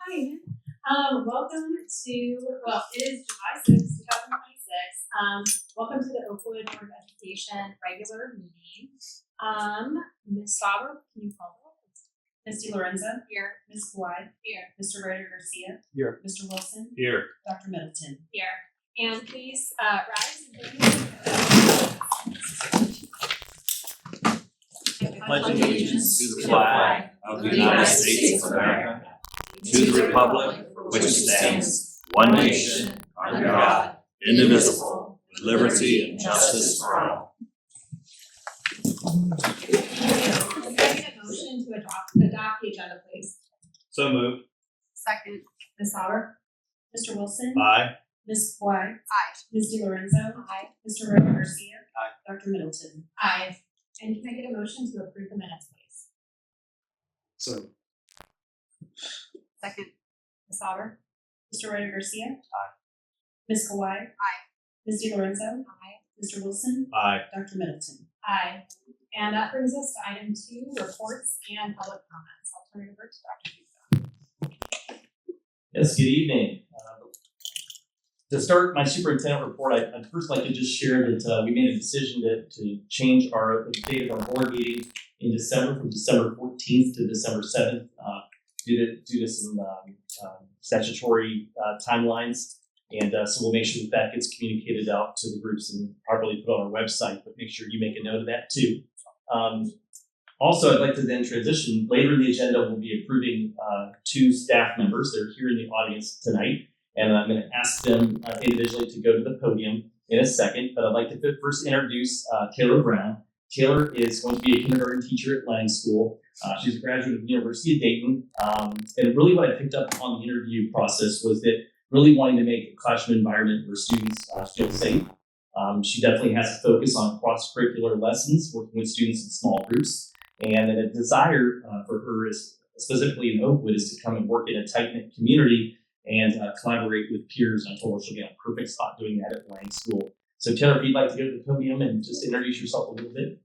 Hi. Welcome to, well, it is July 6th, 2026. Welcome to the Oakwood Board of Education regular meeting. Ms. Sauber, can you call the roll? Ms. DiLorenzo? Here. Ms. Kawhi? Here. Mr. Ryder Garcia? Here. Mr. Wilson? Here. Dr. Middleton? Here. And please rise and join me. Pledge allegiance to the flag of the United States of America, to the republic for which it stands, one nation, under God, indivisible, with liberty and justice for all. Can I get a motion to adopt the agenda, please? So moved. Second. Ms. Sauber? Mr. Wilson? Aye. Ms. Kawhi? Aye. Ms. DiLorenzo? Aye. Mr. Ryder Garcia? Aye. Dr. Middleton? Aye. And can I get a motion to approve the minutes, please? So. Second. Ms. Sauber? Mr. Ryder Garcia? Aye. Ms. Kawhi? Aye. Ms. DiLorenzo? Aye. Mr. Wilson? Aye. Dr. Middleton? Aye. And that brings us to item 2, reports and public comments. I'll turn it over to Dr. Pizza. Yes, good evening. To start my superintendent report, I'd first like to just share that we made a decision to change the date of our board meeting in December from December 14th to December 7th due to some statutory timelines. And so we'll make sure that gets communicated out to the groups and properly put on our website, but make sure you make a note of that too. Also, I'd like to then transition. Later in the agenda, we'll be approving 2 staff members. They're here in the audience tonight, and I'm going to ask them individually to go to the podium in a second, but I'd like to first introduce Taylor Brown. Taylor is going to be a kindergarten teacher at Lang School. She's a graduate of the University of Dayton, and really what I picked up on the interview process was that really wanting to make a classroom environment where students feel safe. She definitely has a focus on cross-curricular lessons, working with students in small groups, and then a desire for her is specifically in Oakwood is to come and work in a tight-knit community and collaborate with peers. And I told her she'll be in a perfect spot doing that at Lang School. So Taylor, if you'd like to go to the podium and just introduce yourself a little bit.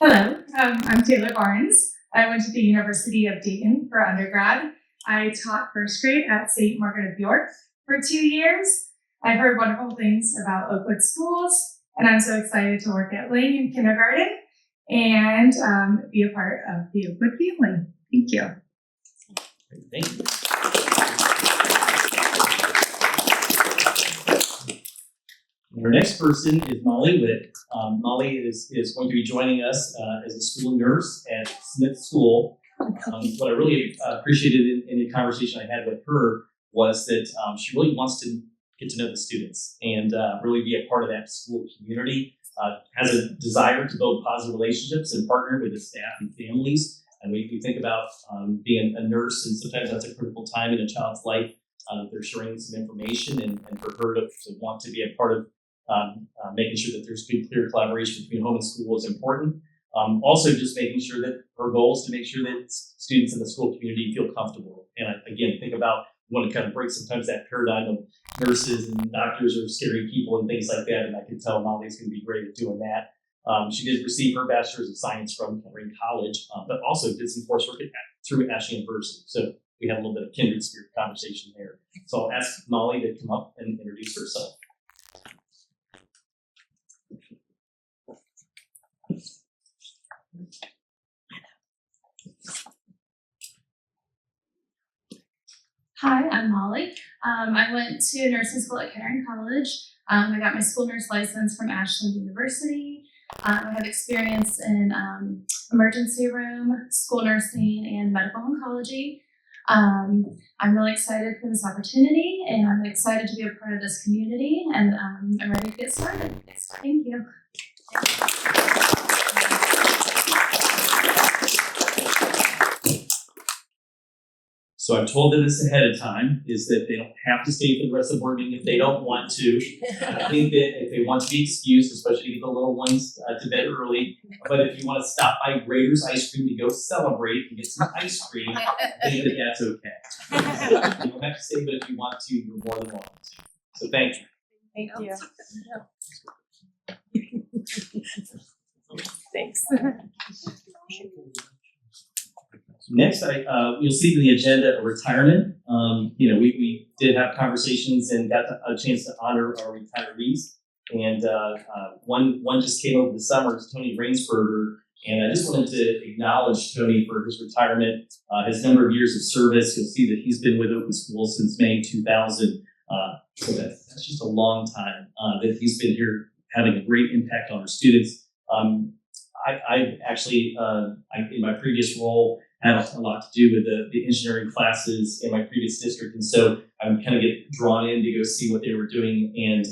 Hello, I'm Taylor Barnes. I went to the University of Dayton for undergrad. I taught first grade at St. Margaret of York for 2 years. I've heard wonderful things about Oakwood schools, and I'm so excited to work at Lang in kindergarten and be a part of the Oakwood family. Thank you. Great, thank you. Our next person is Molly Witt. Molly is going to be joining us as a school nurse at Smith School. What I really appreciated in the conversation I had with her was that she really wants to get to know the students and really be a part of that school community, has a desire to build positive relationships and partner with the staff and families. And we think about being a nurse, and sometimes that's a critical time in a child's life. They're sharing some information, and for her to want to be a part of making sure that there's good, clear collaboration between home and school is important. Also, just making sure that her goal is to make sure that students in the school community feel comfortable. And again, think about, we want to kind of break sometimes that paradigm of nurses and doctors are scary people and things like that. And I can tell Molly's going to be great at doing that. She did receive her Bachelor's of Science from Emory College, but also did some coursework through Ashe University. So we had a little bit of kindred spirit conversation there. So I'll ask Molly to come up and introduce herself. Hi, I'm Molly. I went to nursing school at Kettering College. I got my school nurse license from Ashland University. I have experience in emergency room, school nursing, and medical oncology. I'm really excited for this opportunity, and I'm excited to be a part of this community, and I'm ready to get started. Thank you. So I've told them this ahead of time, is that they don't have to stay for the rest of the board meeting if they don't want to. I think that if they want to be excused, especially to get the little ones to bed early, but if you want to stop by Grader's Ice Cream to go celebrate and get some ice cream, I think that that's okay. You don't have to stay, but if you want to, you're more than welcome to. So thank you. Thank you. Thanks. Next, you'll see in the agenda retirement. We did have conversations and got a chance to honor our retirees. And one just came over the summer. It's Tony Rainsberger. And I just wanted to acknowledge Tony for his retirement, his number of years of service. You'll see that he's been with Open School since May 2000. So that's just a long time that he's been here having a great impact on our students. I actually, in my previous role, had a lot to do with the engineering classes in my previous district. And so I kind of get drawn in to go see what they were doing. And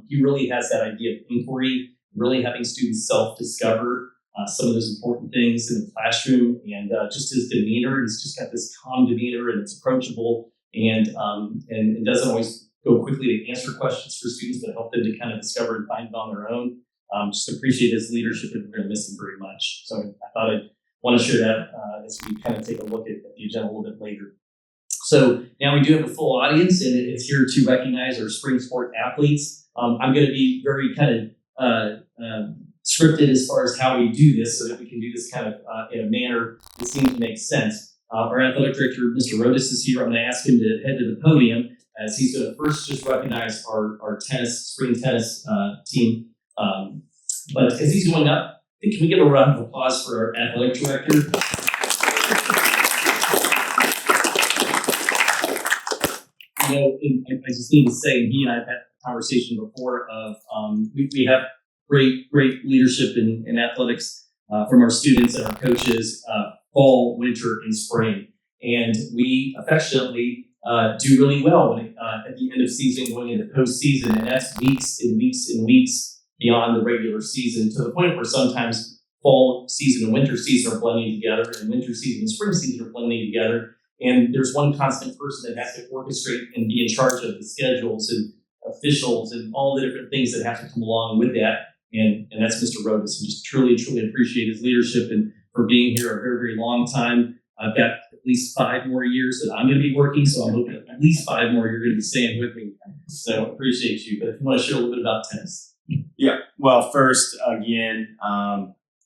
he really has that idea of inquiry, really having students self-discover some of those important things in the classroom, and just his demeanor. He's just got this calm demeanor, and it's approachable, and doesn't always go quickly to answer questions for students, but help them to kind of discover and find it on their own. Just appreciate his leadership, and we're going to miss him very much. So I thought I'd want to share that as we kind of take a look at the agenda a little bit later. So now we do have a full audience, and it's here to recognize our spring sport athletes. I'm going to be very kind of scripted as far as how we do this, so that we can do this kind of in a manner that seems to make sense. Our athletic director, Mr. Rodas, is here. I'm going to ask him to head to the podium, as he's going to first just recognize our spring tennis team. But as he's going up, can we give a round of applause for our athletic director? I just need to say, he and I have had a conversation before of we have great leadership in athletics from our students and our coaches, fall, winter, and spring. And we affectionately do really well when at the end of season, going into postseason, and that's weeks and weeks and weeks beyond the regular season, to the point where sometimes fall season and winter season are blending together, and winter season and spring season are blending together. And there's one constant person that has to orchestrate and be in charge of the schedules and officials and all the different things that have to come along with that. And that's Mr. Rodas. And just truly appreciate his leadership and for being here a very, very long time. I've got at least 5 more years that I'm going to be working, so I'm hoping at least 5 more you're going to be staying with me. So appreciate you. But if you want to share a little bit about tennis. Yeah, well, first, again,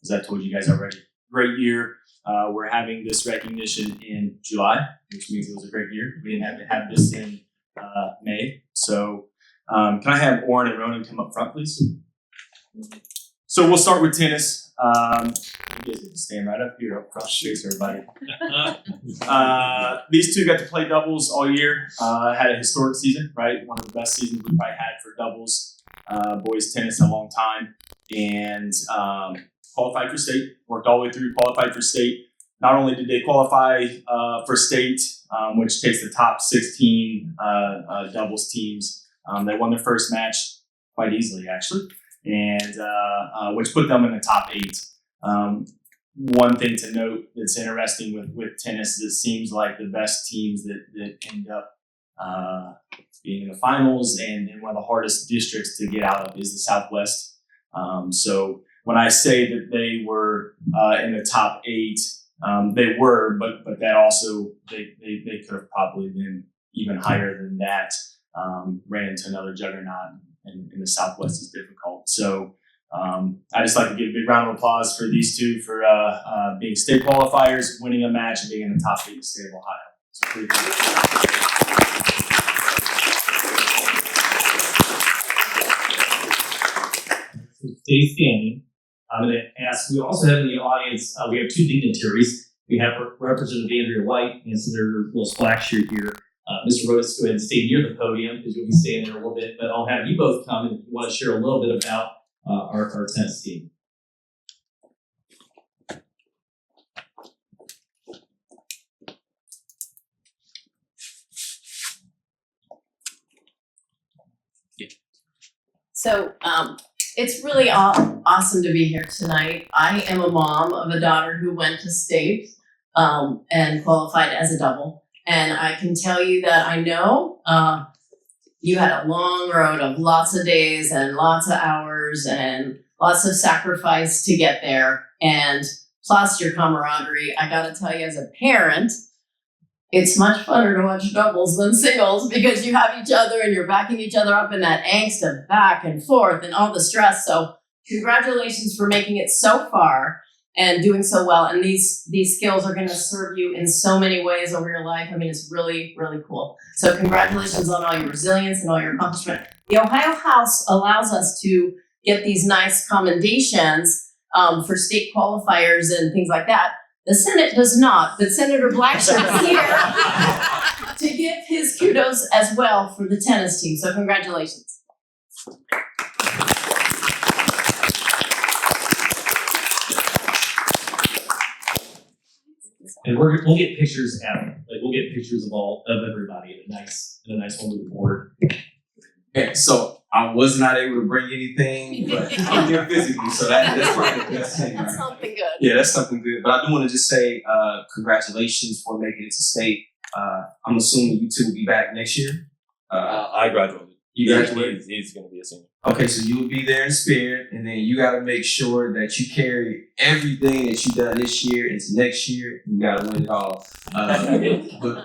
as I told you guys already, great year. We're having this recognition in July, which means it was a great year. We didn't have to have this in May. So can I have Oren and Ronan come up front, please? So we'll start with tennis. You guys need to stand right up here up front. Thanks, everybody. These two got to play doubles all year. Had a historic season, right? One of the best seasons we probably had for doubles. Boys tennis in a long time, and qualified for state, worked all the way through, qualified for state. Not only did they qualify for state, which takes the top 16 doubles teams, they won their first match quite easily, actually, and which put them in the top 8. One thing to note that's interesting with tennis is it seems like the best teams that end up being in the finals and in one of the hardest districts to get out of is the Southwest. So when I say that they were in the top 8, they were, but that also they could have probably been even higher than that. Ran into another juggernaut, and in the Southwest is difficult. So I just like to give a big round of applause for these two for being state qualifiers, winning a match, and being in the top 8 of the state of Ohio. So pretty cool. Stay standing. I'm going to ask, we also have in the audience, we have 2 dignitaries. We have Representative Andrea White and Senator Willis Blackshear here. Mr. Rodas, go ahead and stay near the podium because you'll be staying there a little bit, but I'll have you both come and if you want to share a little bit about our tennis team. So it's really awesome to be here tonight. I am a mom of a daughter who went to state and qualified as a double. And I can tell you that I know you had a long road of lots of days and lots of hours and lots of sacrifice to get there. And plus your camaraderie. I got to tell you as a parent, it's much funner to watch doubles than singles because you have each other and you're backing each other up in that angst of back and forth and all the stress. So congratulations for making it so far and doing so well. And these skills are going to serve you in so many ways over your life. I mean, it's really, really cool. So congratulations on all your resilience and all your accomplishment. The Ohio House allows us to get these nice commendations for state qualifiers and things like that. The Senate does not, but Senator Blackshirt is here to give his kudos as well for the tennis team. So congratulations. And we'll get pictures out. Like we'll get pictures of everybody in a nice one with the board. Okay, so I was not able to bring anything, but I'm here physically, so that's probably the best thing. That's Right? something good. Yeah, that's something good. But I do want to just say congratulations for making it to state. I'm assuming you two will be back next year. I graduated. You graduated? He's going to be a senior. Okay, so you'll be there in spirit, and then you got to make sure that you carry everything that you've done this year into next year. You got to win it all. But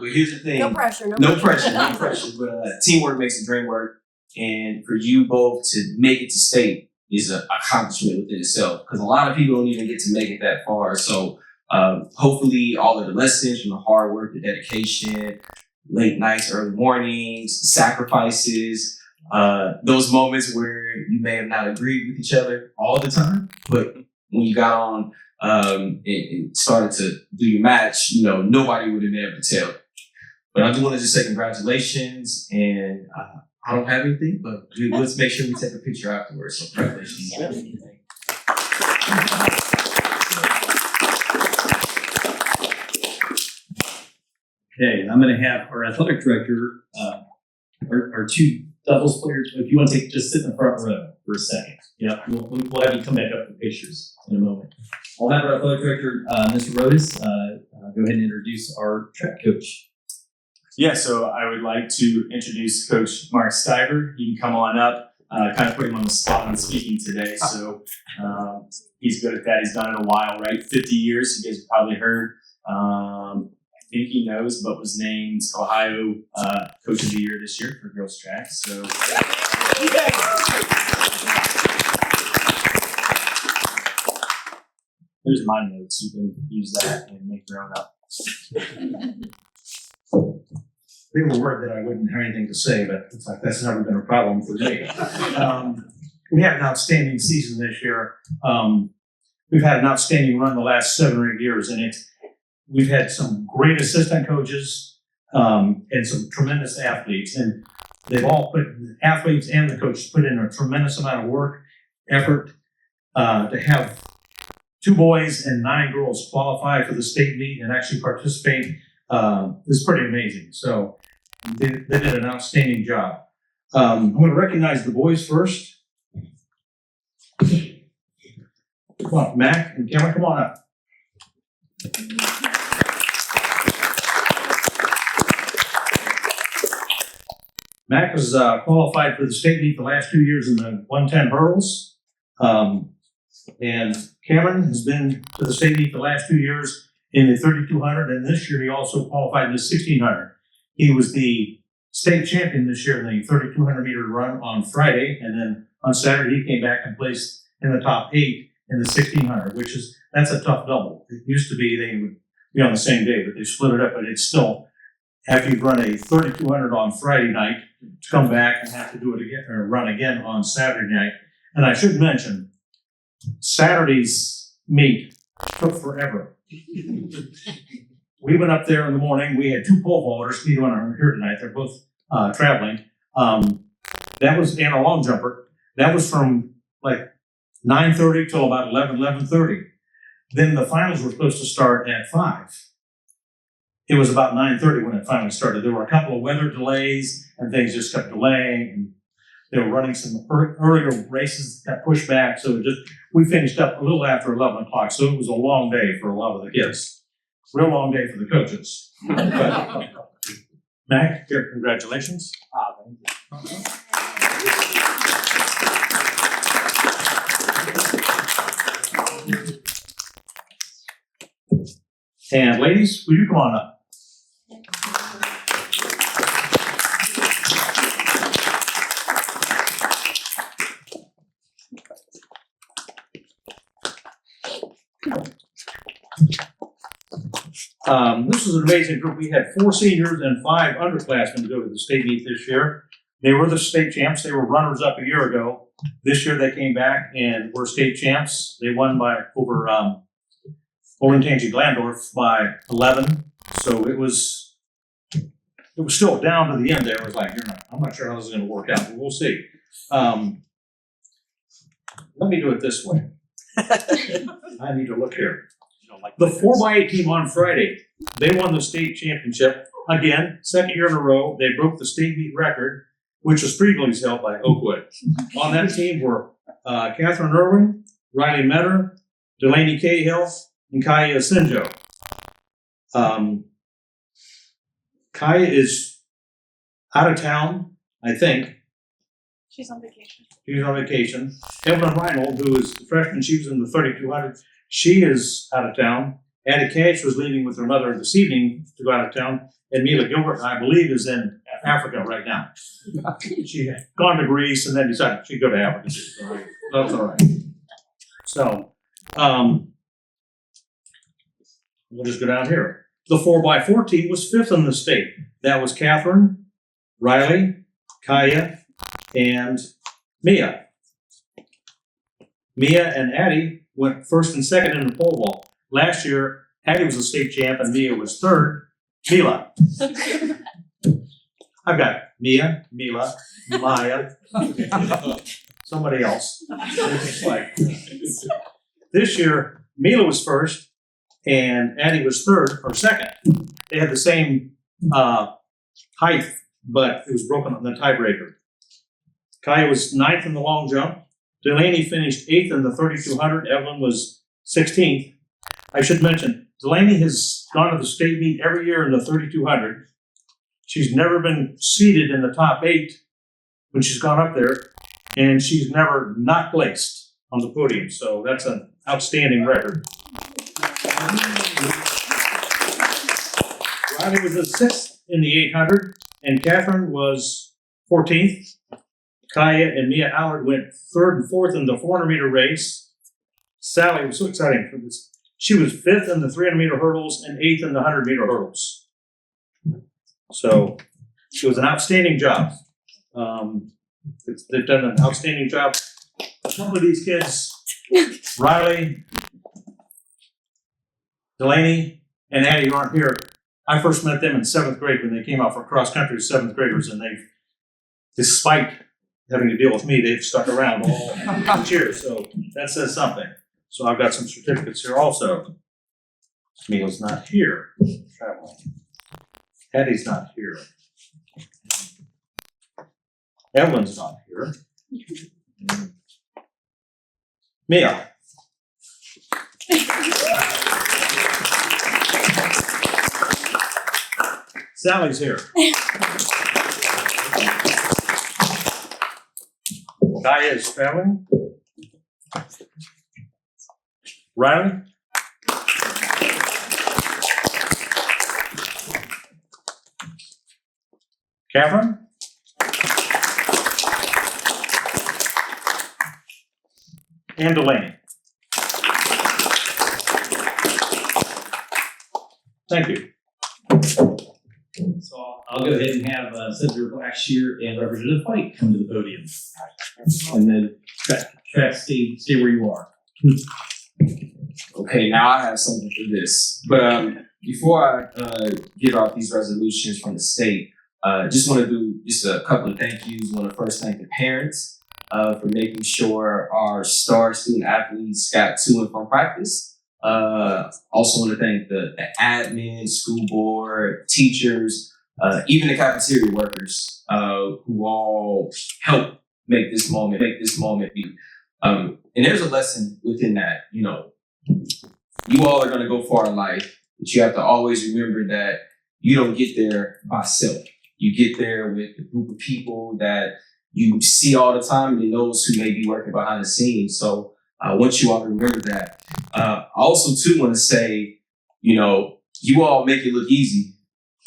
here's the thing. No pressure. No pressure. But teamwork makes the dream work. And for you both to make it to state is an accomplishment within itself. Because a lot of people don't even get to make it that far. So hopefully all of the lessons from the hard work, the dedication, late nights, early mornings, sacrifices, those moments where you may have not agreed with each other all the time, but when you got on and started to do your match, nobody would have been able to tell. But I do want to just say congratulations, and I don't have anything, but let's make sure we take a picture afterwards. So congratulations. Okay, and I'm going to have our athletic director, our two doubles players. If you want to just sit in the front row for a second, we'll have you come back up for pictures in a moment. I'll have our athletic director, Mr. Rodas, go ahead and introduce our track coach. Yeah, so I would like to introduce Coach Mark Stiver. You can come on up. Kind of put him on the spot on speaking today. So he's good at that. He's done it a while, right? 50 years. You guys have probably heard. I think he knows, but was named Ohio Coach of the Year this year for girls track. So there's my notes. You can use that and make your own up. They were worried that I wouldn't have anything to say, but it's like that's never been a problem for me. We had an outstanding season this year. We've had an outstanding run the last 7 or 8 years, and we've had some great assistant coaches and some tremendous athletes, and they've all athletes and the coaches put in a tremendous amount of work, effort to have 2 boys and 9 girls qualify for the state meet and actually participate. Is pretty amazing. So they did an outstanding job. I'm going to recognize the boys first. Come on, Mac and Cameron, come on up. Mac has qualified for the state meet the last 2 years in the 110 hurdles. And Cameron has been to the state meet the last 2 years in the 3200, and this year he also qualified in the 1600. He was the state champion this year in the 3200 meter run on Friday, and then on Saturday he came back and placed in the top 8 in the 1600, that's a tough double. It used to be they would be on the same day, but they split it up, but it's still, after you run a 3200 on Friday night, to come back and have to do it again, or run again on Saturday night. And I should mention, Saturday's meet took forever. We went up there in the morning. We had 2 pole vaulters. Neither one are here tonight. They're both traveling. That was, and a long jumper. That was from like 9:30 till about 11:30. Then the finals were supposed to start at 5. It was about 9:30 when it finally started. There were a couple of weather delays and things just kept delaying. And they were running some earlier races that got pushed back. So we finished up a little after 11 o'clock. So it was a long day for a lot of the kids. Real long day for the coaches. Mac, here, congratulations. And ladies, will you come on up? This was an amazing group. We had 4 seniors and 5 underclassmen go to the state meet this year. They were the state champs. They were runners-up a year ago. This year they came back and were state champs. They won by over Olentangy-Glandorf by 11. So it was still down to the end there. It was like, I'm not sure how this is going to work out, but we'll see. Let me do it this way. I need to look here. The 4x8 team on Friday, they won the state championship. Again, second year in a row, they broke the state meet record, which was previously held by Oakwood. On that team were Catherine Irwin, Riley Metter, Delaney Cahill, and Kaya Asenjo. Kaya is out of town, I think. She's on vacation. She's on vacation. Evelyn Reinhold, who is a freshman, she was in the 3200. She is out of town. Addie Cash was leaving with her mother this evening to go out of town. And Mila Gilbert, I believe, is in Africa right now. She had gone to Greece and then decided she'd go to Africa. That's all right. So, we'll just go down here. The 4x4 team was 5th in the state. That was Catherine, Riley, Kaya, and Mia. Mia and Addie went 1st and 2nd in the pole vault. Last year, Addie was the state champ and Mia was 3rd. Mila. I've got Mia, Mila, Maya, somebody else. It's like, this year, Mila was 1st and Addie was 3rd or 2nd. They had the same height, but it was broken on the tiebreaker. Kaya was 9th in the long jump. Delaney finished 8th in the 3200. Evelyn was 16th. I should mention, Delaney has gone to the state meet every year in the 3200. She's never been seated in the top 8 when she's gone up there, and she's never not placed on the podium. So that's an outstanding record. Riley was the 6th in the 800, and Catherine was 14th. Kaya and Mia Allard went 3rd and 4th in the 400-meter race. Sally was so exciting for this. She was 5th in the 300-meter hurdles and 8th in the 100-meter hurdles. So it was an outstanding job. They've done an outstanding job. Some of these kids, Riley, Delaney, and Addie, who aren't here. I first met them in 7th grade when they came out for cross country as 7th graders, and they've, despite having to deal with me, they've stuck around all years. So that says something. So I've got some certificates here also. Mila's not here. Traveling. Addie's not here. Evelyn's not here. Mia. Sally's here. Kaya is traveling. Riley? Catherine? And Delaney. Thank you. So I'll go ahead and have Senator Blackshear and Representative White come to the podium. And then track stay where you are. Okay, now I have something for this. But before I give out these resolutions from the state, just want to do just a couple of thank yous. I want to first thank the parents for making sure our star student athletes got to and from practice. Also want to thank the admin, school board, teachers, even the cafeteria workers who all helped make this moment be. And there's a lesson within that, you know, you all are going to go far in life, but you have to always remember that you don't get there by self. You get there with a group of people that you see all the time and those who may be working behind the scenes. So I want you all to remember that. I also, too, want to say, you know, you all make it look easy,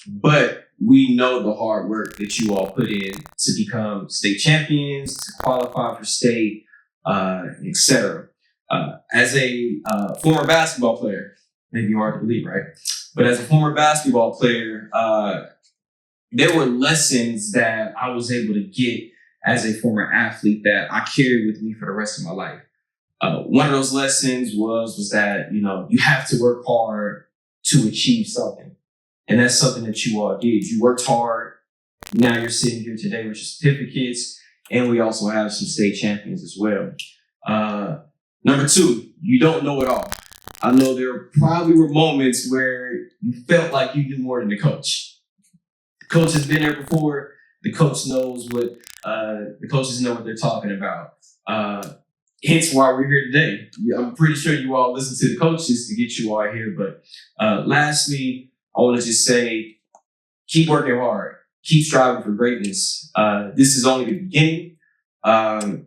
but we know the hard work that you all put in to become state champions, to qualify for state, etc. As a former basketball player, maybe you hard to believe, right? But as a former basketball player, there were lessons that I was able to get as a former athlete that I carried with me for the rest of my life. One of those lessons was that, you have to work hard to achieve something. And that's something that you all did. You worked hard. Now you're sitting here today with your certificates, and we also have some state champions as well. Number 2, you don't know it all. I know there probably were moments where you felt like you knew more than the coach. The coach has been there before. The coach knows what, the coaches know what they're talking about. Hence why we're here today. I'm pretty sure you all listen to the coaches to get you all here. But lastly, I want to just say, keep working hard. Keep striving for greatness. This is only the beginning.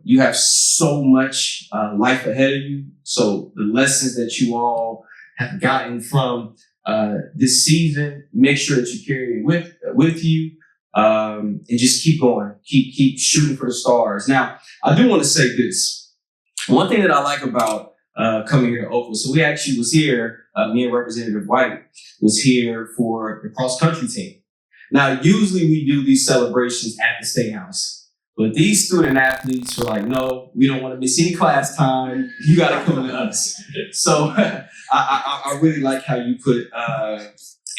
You have so much life ahead of you. So the lessons that you all have gotten from this season, make sure that you carry it with you, and just keep going. Keep shooting for the stars. Now, I do want to say this. One thing that I like about coming here to Oakwood, so we actually was here, me and Representative White was here for the cross country team. Now, usually we do these celebrations at the State House, but these student athletes were like, no, we don't want to miss any class time. You got to come to us. So I really like how you put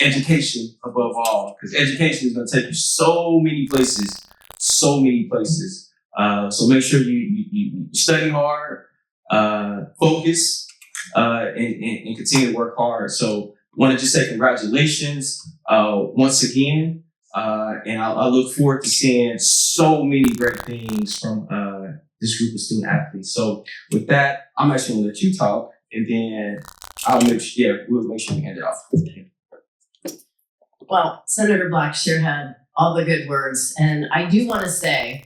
education above all, because education is going to take you so many places. So make sure you study hard, focus, and continue to work hard. So want to just say congratulations once again. And I look forward to seeing so many great things from this group of student athletes. So with that, I'm actually going to let you talk, and then we'll make sure we hand it off. Well, Senator Blackshear had all the good words, and I do want to say,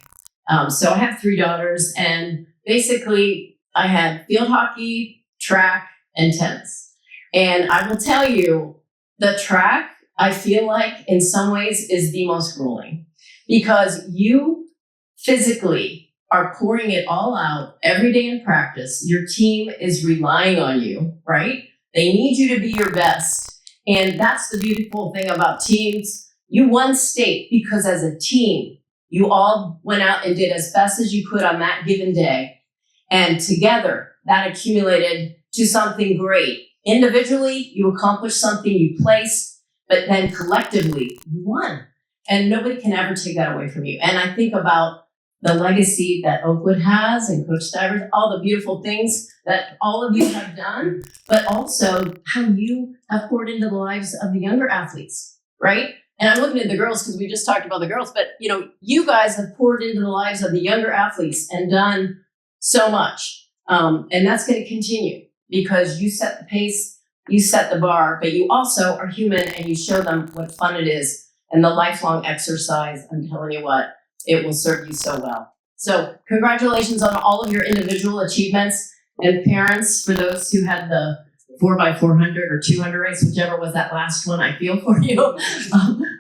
so I have 3 daughters, and basically I had field hockey, track, and tennis. And I will tell you, the track, I feel like in some ways is the most grueling, because you physically are pouring it all out every day in practice. Your team is relying on you, right? They need you to be your best. And that's the beautiful thing about teams. You won state because as a team, you all went out and did as best as you could on that given day. And together, that accumulated to something great. Individually, you accomplished something, you placed, but then collectively, you won. And nobody can ever take that away from you. And I think about the legacy that Oakwood has and Coach Stivers, all the beautiful things that all of you have done, but also how you have poured into the lives of the younger athletes, right? And I'm looking at the girls because we just talked about the girls, but you guys have poured into the lives of the younger athletes and done so much. And that's going to continue because you set the pace, you set the bar, but you also are human and you show them what fun it is. And the lifelong exercise, I'm telling you what, it will serve you so well. So congratulations on all of your individual achievements, and parents, for those who had the 4x400 or 200 race, whichever was that last one, I feel for you.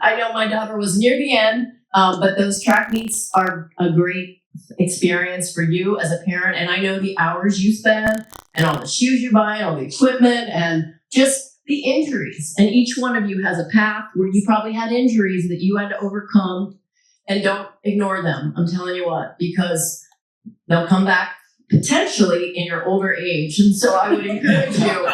I know my daughter was near the end, but those track meets are a great experience for you as a parent. And I know the hours you spend and all the shoes you buy and all the equipment and just the injuries. And each one of you has a path where you probably had injuries that you had to overcome, and don't ignore them. I'm telling you what, because they'll come back potentially in your older age. And so I would encourage you,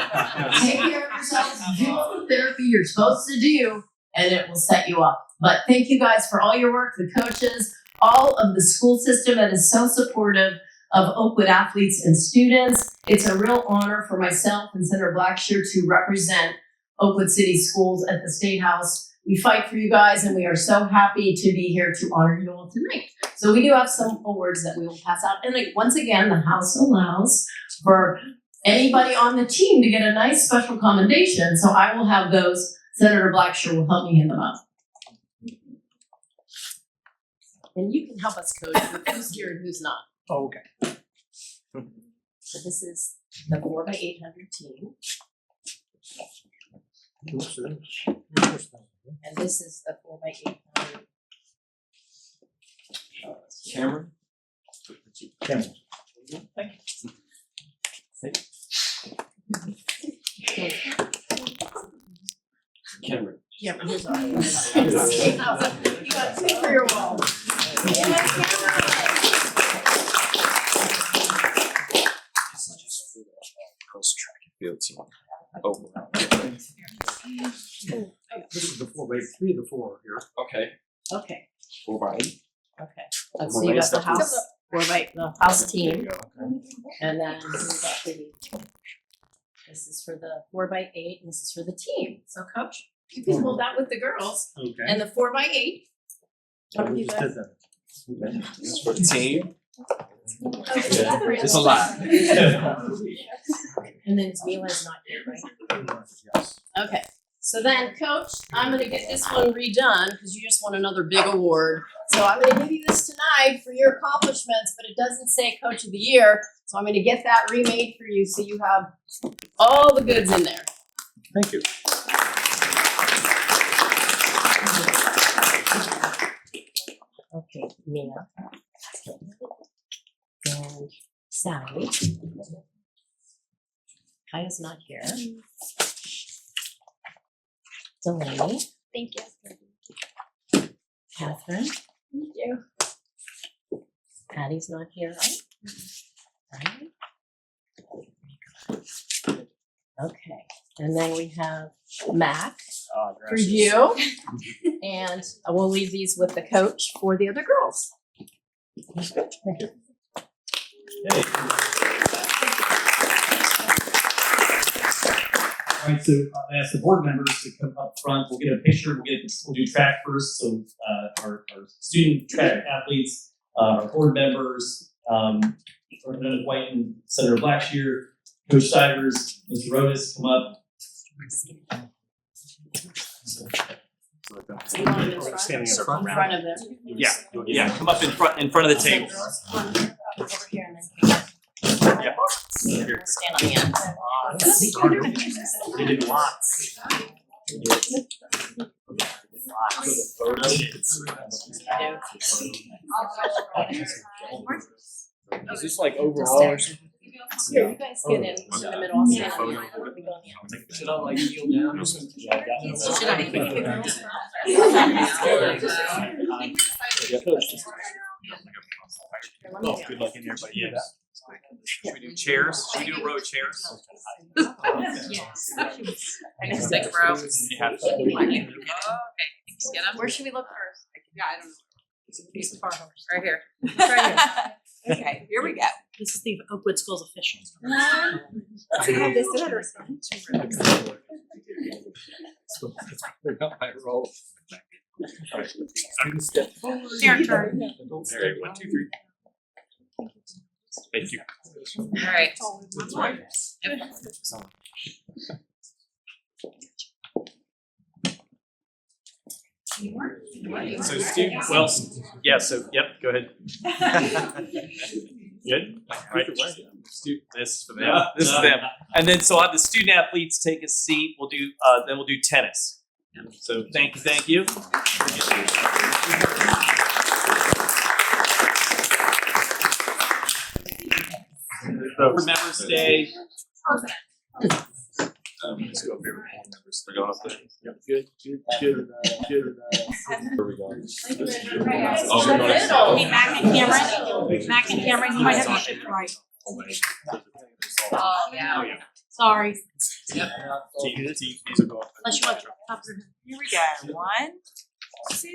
take care of yourselves, do all the therapy you're supposed to do, and it will set you up. But thank you guys for all your work, the coaches, all of the school system that is so supportive of Oakwood athletes and students. It's a real honor for myself and Senator Blackshear to represent Oakwood City Schools at the State House. We fight for you guys, and we are so happy to be here to honor you all tonight. So we do have some awards that we will pass out. And once again, the House allows for anybody on the team to get a nice special commendation. So I will have those. Senator Blackshear will help me hand them out. And you can help us, Coach, with who's here and who's not. Oh, okay. So this is the 4x800 team. And this is the 4x800. Cameron? Cameron. Okay. Cameron. Yeah, but here's our. You got two for your wall. Yeah, Cameron. This is just for the cross track and field team. Oh. This is the 4x3 of the 4 here. Okay. Okay, 4x8. okay. Let's see, you got the house, the house team. And then we got this is for the 4x8, and this is for the team. So coach, you can hold that with the girls. Okay. And the 4x8. What do you Just guys? did that. This is for the team. Okay. It's a lot. And then Mila's not here, right? Yes. Okay, so then, Coach, I'm gonna get this one redone, because you just won another big award. So I'm gonna give you this tonight for your accomplishments, but it doesn't say Coach of the Year, so I'm gonna get that remade for you, so you have all the goods in there. Thank you. Okay, Mia. And Sally. Kaya's not here. Delaney. Thank you. Catherine. Thank you. Patty's not here, right? Okay, and then we have Mac for you. And we'll leave these with the coach for the other girls. All right, so I ask the board members to come up front. We'll get a picture. We'll do track first. So our student track athletes, our board members, Representative White and Senator Blackshear, Coach Stivers, Mr. Rodas, come up. Standing In front of them. Yeah, come up in front of the table. Over here and then. Yeah. Stand on the end. We did lots. Is this like overall or something? Here, you guys get in the middle. I'll stand on the end. We go on the end. Should I like kneel down or something? Should I? Oh, good luck in there, but yeah. Should we do chairs? Should we do a row of chairs? Sick, bro. You have to. Where should we look first? Yeah, I don't know. Right here. Okay, here we go. This is the Oakwood Schools officials. Let's see how this is. Your turn. All right, 1, 2, 3. Thank you. All right. So student, well, yeah, so, yep, go ahead. Good? All right. This is for them. This is them. And then, so I'll have the student athletes take a seat. We'll do, then we'll do tennis. So thank you. Remembrance Day. Let's go up here. We're going up there. Yep. Good. Where we going? Oh, hey, Mac and Cameron, you might have to shift right. Oh, yeah. Sorry. Yep. These will go up. Unless you want to. Here we go. 1, 2.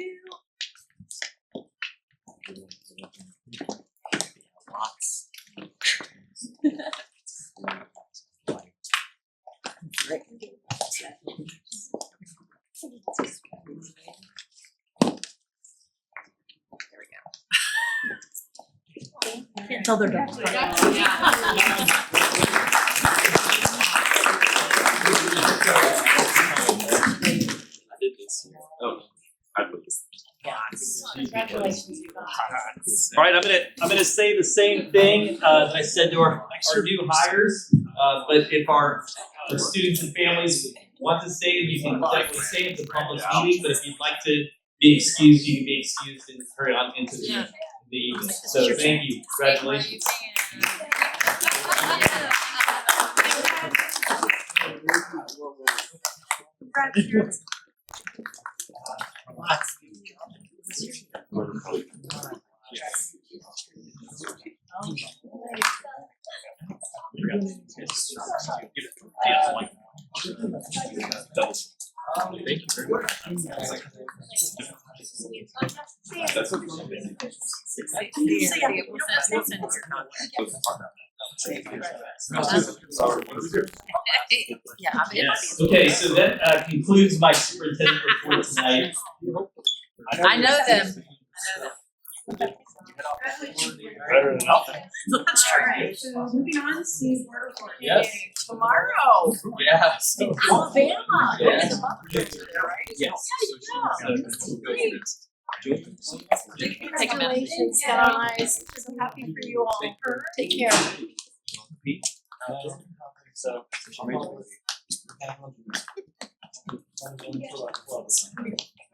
Can't tell they're done. I did this. Oh, I put this. Congratulations, you guys. All right, I'm gonna say the same thing I said to our new hires. But if our students and families want to stay, you can definitely stay. It's a public meeting. But if you'd like to be excused, you can be excused and hurry on into the evening. So thank you. Congratulations. Thank you very much. Yeah, Yes. Okay, so that concludes my superintendent report tonight. I know them. Better than nothing. That's Alright, so moving on to board report. Yes. Tomorrow, Yeah. Alabama. Yeah. The Buckeyes are there, right? Yes. Yeah, that's great. Congratulations, guys. I'm happy for you all. Take care. So.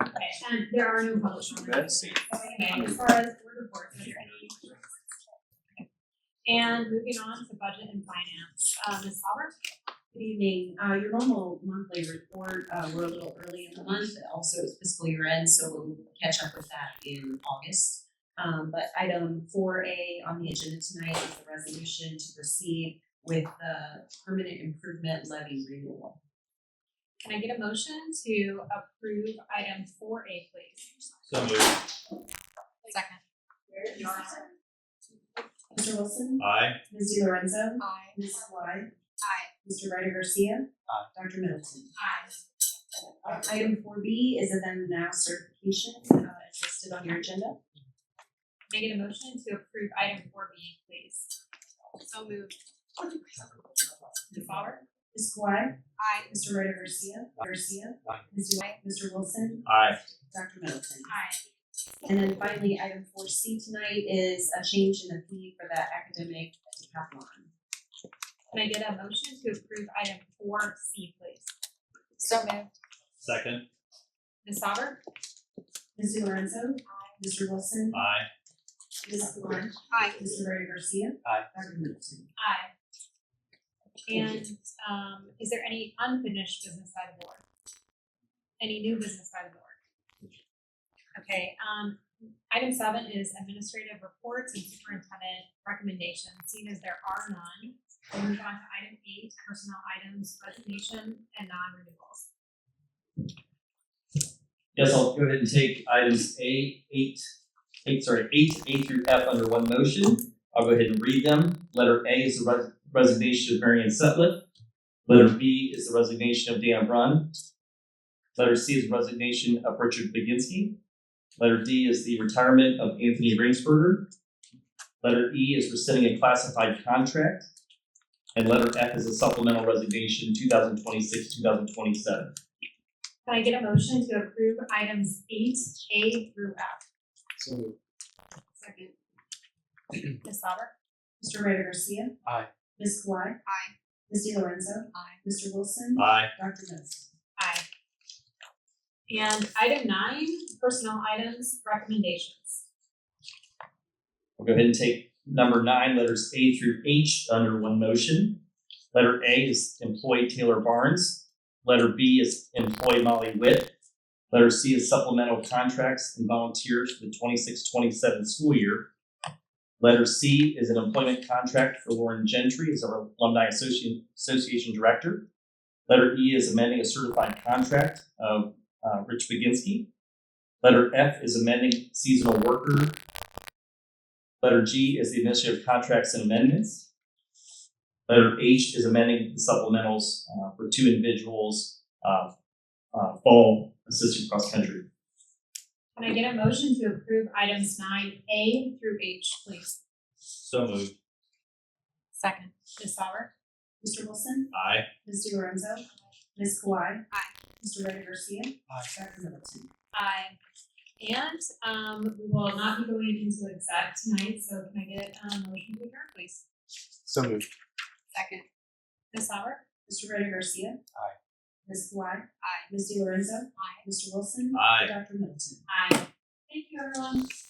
Okay, and there are no public comments. Okay, as far as board reports, are there any? And moving on to budget and finance, Ms. Sauber? Good evening. Your normal monthly report, we're a little early in the month. Also, it's fiscal year end, so we'll catch up with that in August. But item 4A on the agenda tonight is the resolution to proceed with the permanent improvement levy renewal. Can I get a motion to approve item 4A, please? So moved. Second. Mr. Wilson? Aye. Ms. DiLorenzo? Aye. Ms. Clyde? Aye. Mr. Ryder Garcia? Aye. Dr. Middleton? Aye. Item 4B is a then now certification, as listed on your agenda. Can I get a motion to approve item 4B, please? So moved. Ms. Sauber? Ms. Clyde? Aye. Mr. Ryder Garcia? Aye. Mr. Wilson? Aye. Dr. Middleton? Aye. And then finally, item 4C tonight is a change in the fee for the academic decathlon. Can I get a motion to approve item 4C, please? So moved. Second. Ms. Sauber? Ms. DiLorenzo? Mr. Wilson? Aye. Ms. Clyde? Aye. Mr. Ryder Garcia? Aye. Dr. Middleton? Aye. And is there any unfinished business by the board? Any new business by the board? Okay, item 7 is administrative reports and superintendent recommendations. Seeing as there are none, we'll move on to item 8, personnel items, resignation, and non-renewals. Yes, I'll go ahead and take items eight A through F under one motion. I'll go ahead and read them. Letter A is the resignation of Marianne Sutliff. Letter B is the resignation of Dan Brunn. Letter C is the resignation of Richard Baginski. Letter D is the retirement of Anthony Ringsberger. Letter E is rescinding a classified contract. And letter F is a supplemental resignation 2026-2027. Can I get a motion to approve items 8A through F? So moved. Second. Ms. Sauber? Mr. Ryder Garcia? Aye. Ms. Clyde? Aye. Ms. DiLorenzo? Aye. Mr. Wilson? Aye. Dr. Middleton? Aye. And item 9, personnel items, recommendations. We'll go ahead and take number 9, letters A through H under one motion. Letter A is employee Taylor Barnes. Letter B is employee Molly Witt. Letter C is supplemental contracts and volunteers for the 26-27 school year. Letter C is an employment contract for Lauren Gentry as our Alumni Association Director. Letter E is amending a certified contract of Rich Baginski. Letter F is amending seasonal worker. Letter G is the administrative contracts and amendments. Letter H is amending the supplementals for 2 individuals, fall assistant cross country. Can I get a motion to approve items 9A through H, please? So moved. Second. Ms. Sauber? Mr. Wilson? Aye. Ms. DiLorenzo? Ms. Clyde? Aye. Mr. Ryder Garcia? Aye. Dr. Middleton? Aye. And we will not be going into exec tonight, so can I get a motion to adjourn, please? So moved. Second. Ms. Sauber? Mr. Ryder Garcia? Aye. Ms. Clyde? Aye. Ms. DiLorenzo? Aye. Mr. Wilson? Aye. Dr. Middleton? Aye. Thank you, everyone.